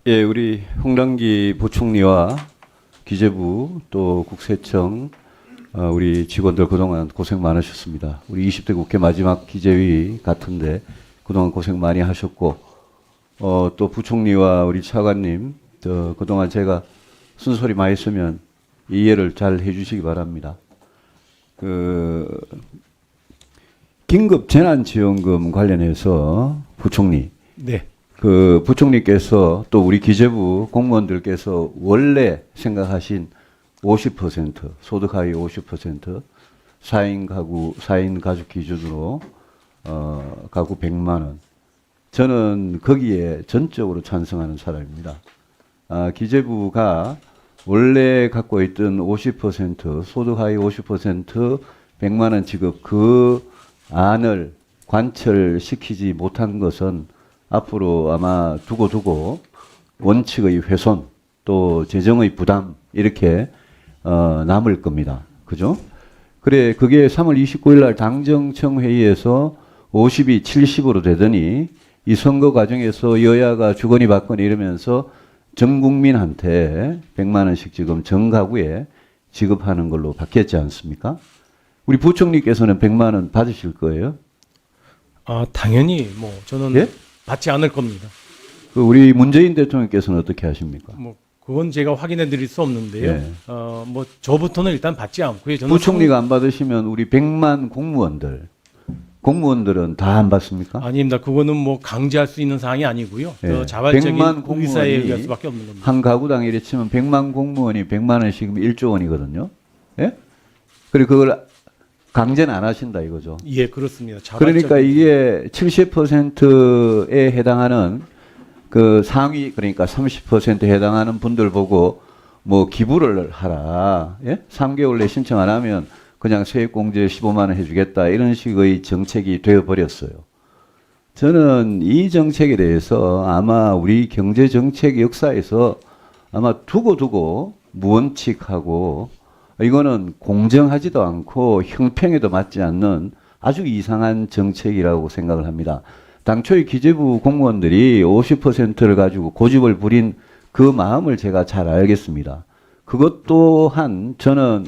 예, 우리 홍남기 부총리와 기재부 또 국세청 우리 직원들 그동안 고생 많으셨습니다. 우리 20대 국회 마지막 기재위 같은데 그동안 고생 많이 하셨고 또 부총리와 우리 차관님 그동안 제가 쓴소리 많이 쓰면 이해를 잘 해주시기 바랍니다. 긴급 재난지원금 관련해서 부총리 네. 부총리께서 또 우리 기재부 공무원들께서 원래 생각하신 50% 소득 하위 50% 4인 가족 기준으로 가구 100만 원. 저는 거기에 전적으로 찬성하는 사람입니다. 기재부가 원래 갖고 있던 50% 소득 하위 50% 100만 원 지급 그 안을 관철시키지 못한 것은 앞으로 아마 두고 원칙의 훼손 또 재정의 부담 이렇게 남을 겁니다. 그죠? 그래 그게 3월 29일 날 당정청 회의에서 50이 70으로 되더니 이 선거 과정에서 여야가 주거니 받거니 이러면서 전 국민한테 100만 원씩 지금 전 가구에 지급하는 걸로 바뀌었지 않습니까? 우리 부총리께서는 100만 원 받으실 거예요? 당연히 저는 예? 받지 않을 겁니다. 우리 문재인 대통령께서는 어떻게 하십니까? 그건 제가 확인해 드릴 수 없는데요. 예. 저부터는 일단 받지 않고요. 저는 부총리가 안 받으시면 우리 100만 공무원들은 다 안 받습니까? 아닙니다. 그거는 강제할 수 있는 사항이 아니고요. 예. 자발적인 100만 의사에 의할 공무원이 수밖에 없는 겁니다. 한 가구당 이래 치면 100만 공무원이 100만 원씩 1조 원이거든요. 예? 그리고 그걸 강제는 안 하신다 이거죠. 예, 그렇습니다. 그러니까 이게 70%에 해당하는 그 상위 그러니까 30%에 해당하는 분들 보고 기부를 하라. 예? 3개월 내 신청 안 하면 그냥 세액공제 15만 원 해주겠다 이런 식의 정책이 되어버렸어요. 저는 이 정책에 대해서 아마 우리 경제정책 역사에서 아마 두고 무원칙하고 이거는 공정하지도 않고 형평에도 맞지 않는 아주 이상한 정책이라고 생각을 합니다. 당초에 기재부 공무원들이 50%를 가지고 고집을 부린 그 마음을 제가 잘 알겠습니다. 그것 또한 저는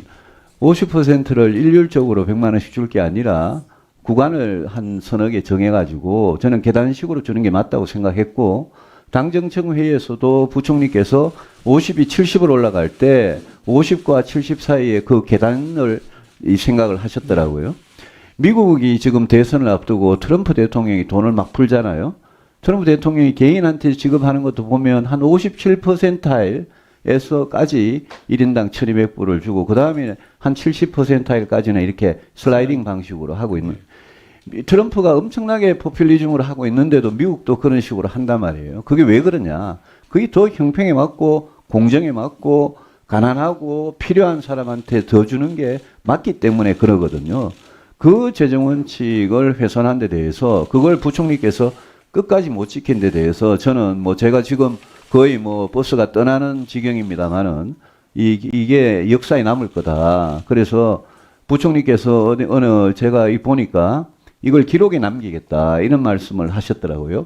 50%를 일률적으로 100만 원씩 줄 게 아니라 구간을 한 서너 개 정해가지고 저는 계단식으로 주는 게 맞다고 생각했고 당정청 회의에서도 부총리께서 50이 70으로 올라갈 때 50과 70 사이에 그 계단을 생각을 하셨더라고요. 미국이 지금 대선을 앞두고 트럼프 대통령이 돈을 막 풀잖아요. 트럼프 대통령이 개인한테 지급하는 것도 보면 한 57%에서까지 1인당 1200불을 주고 그 다음에 한 70%까지는 이렇게 슬라이딩 방식으로 하고 있는 트럼프가 엄청나게 포퓰리즘으로 하고 있는데도 미국도 그런 식으로 한단 말이에요. 그게 왜 그러냐. 그게 더 형평에 맞고 공정에 맞고 가난하고 필요한 사람한테 더 주는 게 맞기 때문에 그러거든요. 그 재정 원칙을 훼손한 데 대해서 그걸 부총리께서 끝까지 못 지킨 데 대해서 저는 제가 지금 거의 버스가 떠나는 지경입니다만은 이게 역사에 남을 거다. 그래서 부총리께서 어느 제가 보니까 이걸 기록에 남기겠다 이런 말씀을 하셨더라고요.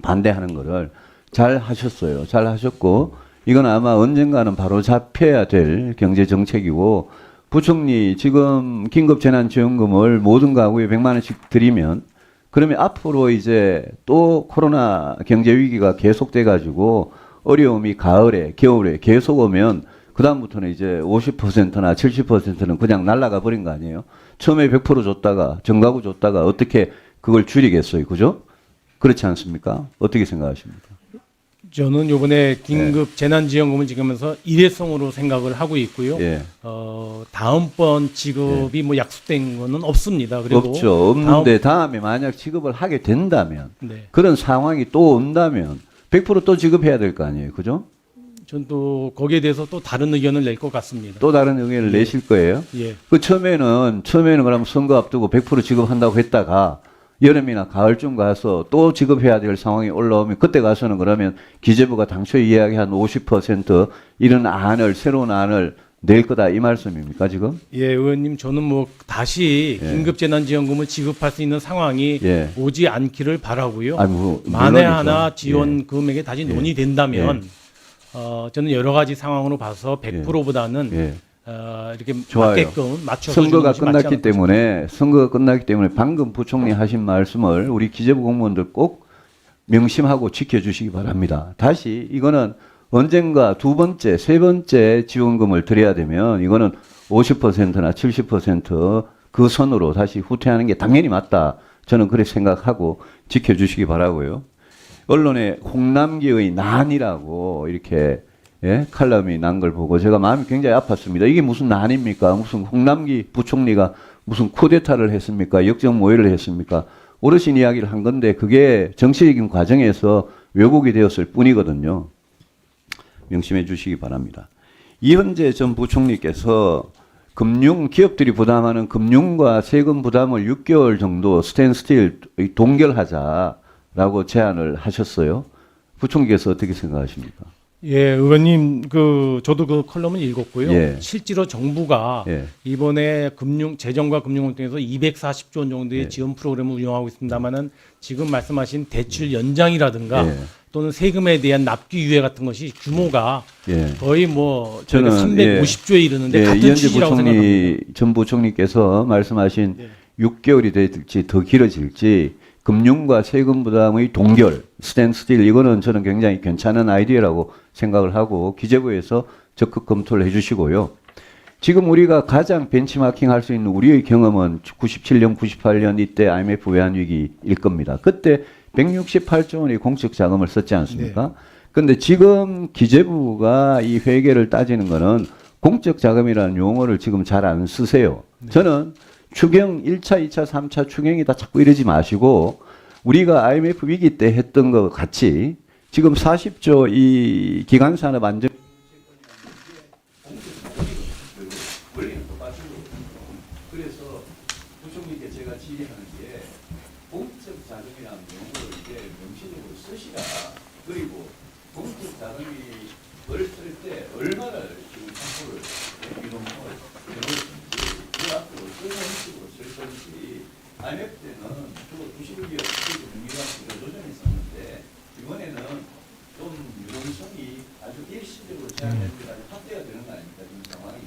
반대하는 거를 잘 하셨어요. 잘 하셨고 이건 아마 언젠가는 바로 잡혀야 될 경제 정책이고 부총리 지금 긴급재난지원금을 모든 가구에 100만 원씩 드리면 그러면 앞으로 이제 또 코로나 경제 위기가 계속돼 가지고 어려움이 가을에 겨울에 계속 오면 그다음부터는 이제 50%나 70%는 그냥 날아가 버린 거 아니에요? 처음에 100% 줬다가 정가구 줬다가 어떻게 그걸 줄이겠어요? 그죠? 그렇지 않습니까? 어떻게 생각하십니까? 저는 이번에 긴급 재난지원금을 지급하면서 일회성으로 생각을 하고 있고요. 예. 다음번 지급이 약속된 거는 없습니다. 그리고 없죠. 없는데 다음에 만약 지급을 하게 된다면 네. 그런 상황이 또 온다면 100%또 지급해야 될 거 아니에요. 그죠? 전 또 거기에 대해서 또 다른 의견을 낼 것 같습니다. 또 다른 의견을 내실 거예요. 예. 처음에는 그럼 선거 앞두고 100% 지급한다고 했다가 여름이나 가을쯤 가서 또 지급해야 될 상황이 올라오면 그때 가서는 그러면 기재부가 당초에 이야기한 50% 이런 새로운 안을 낼 거다 이 말씀입니까 지금? 예, 의원님 저는 뭐 다시 예. 긴급재난지원금을 지급할 수 있는 상황이 예. 오지 않기를 바라고요. 아니, 뭐, 만에 물론이죠. 하나 지원 예. 금액이 다시 논의된다면 저는 여러 가지 상황으로 봐서 100%보다는 예. 이렇게 좋아요. 맞게끔 맞춰서 선거가 주는 것이 맞지 선거가 끝났기 때문에 방금 부총리 하신 말씀을 우리 기재부 공무원들 꼭 명심하고 지켜주시기 바랍니다. 다시 이거는 언젠가 두 번째, 세 번째 지원금을 드려야 되면 이거는 50%나 70%그 선으로 다시 후퇴하는 게 당연히 맞다. 저는 그렇게 생각하고 지켜주시기 바라고요. 언론에 홍남기의 난이라고 이렇게 칼럼이 난 걸 보고 제가 마음이 굉장히 아팠습니다. 이게 무슨 난입니까? 무슨 홍남기 부총리가 무슨 쿠데타를 했습니까? 역적 모의를 했습니까? 어르신 이야기를 한 건데 그게 정치적인 과정에서 왜곡이 되었을 뿐이거든요. 명심해 주시기 바랍니다. 이현재 전 부총리께서 기업들이 부담하는 금융과 세금 부담을 6개월 정도 스탠스틸 동결하자라고 제안을 하셨어요. 부총리께서 어떻게 생각하십니까? 예, 의원님 저도 그 컬럼을 읽었고요. 예. 실제로 정부가 예. 이번에 재정과 금융을 통해서 240조 원 정도의 예. 지원 프로그램을 운영하고 있습니다만은 지금 말씀하신 대출 연장이라든가 예. 또는 세금에 대한 납기 유예 같은 것이 규모가 예. 거의 뭐 저희가 저는 350조에 이르는데 예, 같은 이현재 취지라고 생각합니다. 전 부총리께서 말씀하신 예. 6개월이 될지 더 길어질지 금융과 세금 부담의 동결, 스탠스틸 이거는 저는 굉장히 괜찮은 아이디어라고 생각을 하고 기재부에서 적극 검토를 해주시고요. 지금 우리가 가장 벤치마킹 할 수 있는 우리의 경험은 97년, 98년 이때 IMF 외환위기일 겁니다. 그때 168조 원의 공적 자금을 썼지 않습니까? 그런데 지금 기재부가 이 회계를 따지는 거는 공적 자금이라는 용어를 지금 잘 안 쓰세요. 저는 추경 1차, 2차, 3차 추경이다 자꾸 이러지 마시고 우리가 IMF 위기 때 했던 것 같이 지금 40조 이 기간산업 안정 그래서 부총리께 제가 질의하는 게 공적 자금이라는 용어를 이제 명시적으로 쓰시라. 그리고 공적 자금을 쓸 때 얼마를 지금 확보를 이동을 해놓을지 그 앞으로 어떤 형식으로 쓸 건지 IMF 때는 주로 91기업 금융기관으로 조정했었는데 이번에는 좀 유동성이 아주 일시적으로 제한되기까지 확대가 되는 거 아닙니까 지금 상황이.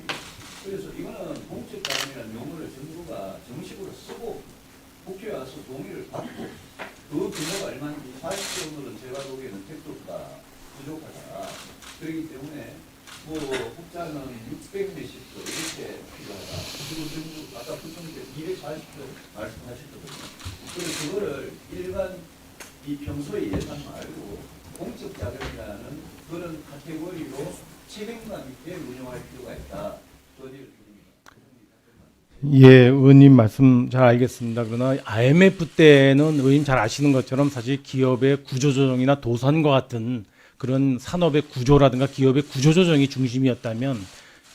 그래서 이거는 공적 자금이라는 용어를 정부가 정식으로 쓰고 국회에 와서 동의를 받고 그 규모가 얼마인지 40조 원으로는 제가 보기에는 택도가 부족하다. 그렇기 때문에 뭐 국자는 600 몇십 조 이렇게 필요하다. 그리고 정부 아까 부총리께서 240조 말씀하셨거든요. 그래서 그거를 일반 이 평소의 예산 말고 공적 자금이라는 그런 카테고리로 책임감 있게 운영할 필요가 있다. 건의를 드립니다. 예, 의원님 말씀 잘 알겠습니다. 그러나 IMF 때는 의원님 잘 아시는 것처럼 사실 기업의 구조조정이나 도산과 같은 그런 산업의 구조라든가 기업의 구조조정이 중심이었다면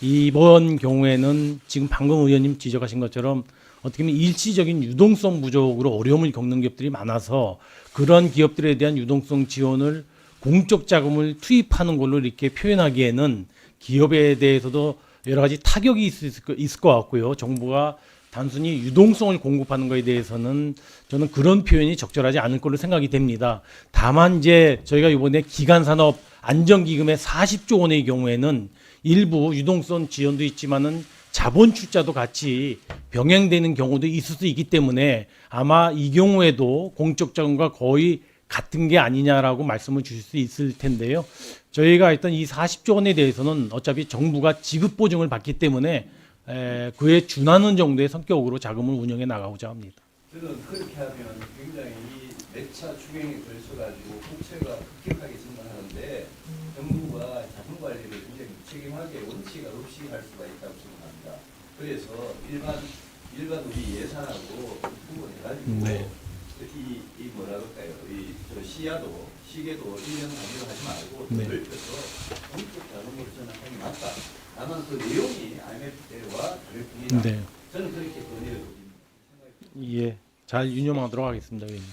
이번 경우에는 지금 방금 의원님 지적하신 것처럼 어떻게 보면 일시적인 유동성 부족으로 어려움을 겪는 기업들이 많아서 그런 기업들에 대한 유동성 지원을 공적 자금을 투입하는 걸로 이렇게 표현하기에는 기업에 대해서도 여러 가지 타격이 있을 것 같고요. 정부가 단순히 유동성을 공급하는 것에 대해서는 저는 그런 표현이 적절하지 않을 걸로 생각이 됩니다. 다만 이제 저희가 이번에 기간산업 안정기금의 40조 원의 경우에는 일부 유동성 지원도 있지만은 자본 출자도 같이 병행되는 경우도 있을 수 있기 때문에 아마 이 경우에도 공적 자금과 거의 같은 게 아니냐라고 말씀을 주실 수 있을 텐데요. 저희가 일단 이 40조 원에 대해서는 어차피 정부가 지급 보증을 받기 때문에 그에 준하는 정도의 성격으로 자금을 운영해 나가고자 합니다. 저는 그렇게 하면 굉장히 매차 추경에 걸쳐가지고 국채가 급격하게 증가하는데 정부가 자본 관리를 굉장히 책임하게 원칙 없이 할 수가 있다고 생각합니다. 그래서 일반 우리 예산하고 구분해가지고 이 뭐라 그럴까요? 저 시계도 1년 단위로 하지 말고 넓혀서 공적 자금으로 저는 하는 게 맞다. 다만 그 내용이 IMF 때와 다를 뿐이다. 저는 그렇게 건의를 드립니다. 예, 잘 유념하도록 하겠습니다. 의원님.